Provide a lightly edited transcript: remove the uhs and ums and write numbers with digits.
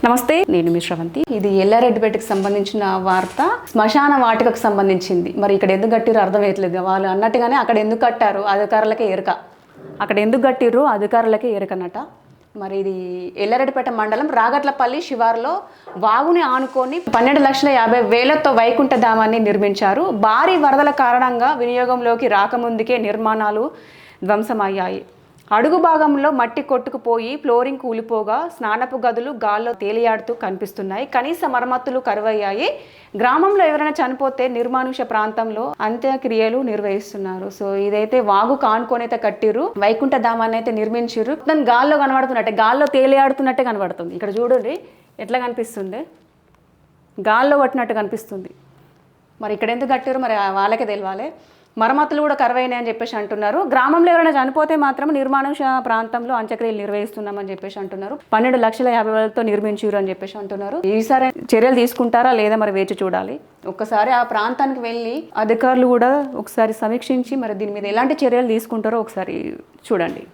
నమస్తే, నేను మీ శ్రవంతి. ఇది ఎల్లారెడ్డిపేటకి సంబంధించిన వార్త. శ్మశాన వాటికకు సంబంధించింది. మరి ఇక్కడ ఎందుకు కట్టిరో అర్థమయ్యట్లేదు. వాళ్ళు అన్నట్టుగానే అక్కడ ఎందుకు కట్టారు అధికారులకే ఎరక. అక్కడ ఎందుకు కట్టిర్రు అధికారులకే ఎరకనట. మరి ఇది ఎల్లారెడ్డిపేట మండలం రాగట్లపల్లి శివారులో వాగుని ఆనుకొని 12,50,000తో వైకుంఠ ధామాన్ని నిర్మించారు. భారీ వరదల కారణంగా వినియోగంలోకి రాకముందుకే నిర్మాణాలు ధ్వంసమయ్యాయి. అడుగు భాగంలో మట్టి కొట్టుకుపోయి ఫ్లోరింగ్ కూలిపోగా స్నానపు గదులు గాల్లో తేలియాడుతూ కనిపిస్తున్నాయి. కనీస మరమ్మతులు కరువయ్యాయి. గ్రామంలో ఎవరైనా చనిపోతే నిర్మానుష ప్రాంతంలో అంత్యక్రియలు నిర్వహిస్తున్నారు. సో ఇదైతే వాగు కానుకొనైతే కట్టిర్రు, వైకుంఠ ధామాన్ని అయితే నిర్మించిర్రు. దాని గాల్లో కనబడుతున్నట్టే, గాల్లో తేలియాడుతున్నట్టే కనబడుతుంది. ఇక్కడ చూడండి ఎట్లా కనిపిస్తుంది, గాల్లో పట్టినట్టు కనిపిస్తుంది. మరి ఇక్కడ ఎందుకు కట్టిర్రు మరి వాళ్ళకే తెలియాలి. మరమ్మతులు కూడా కరువైనాయి అని చెప్పేసి అంటున్నారు. గ్రామంలో ఎవరైనా చనిపోతే మాత్రం నిర్మానుష ప్రాంతంలో అంత్యక్రియలు నిర్వహిస్తున్నామని చెప్పేసి అంటున్నారు. 12,50,000తో నిర్మించారు అని చెప్పేసి అంటున్నారు. ఈసారి చర్యలు తీసుకుంటారా లేదా మరి వేచి చూడాలి. ఒక్కసారి ఆ ప్రాంతానికి వెళ్ళి అధికారులు కూడా ఒకసారి సమీక్షించి మరి దీని మీద ఎలాంటి చర్యలు తీసుకుంటారో ఒకసారి చూడండి.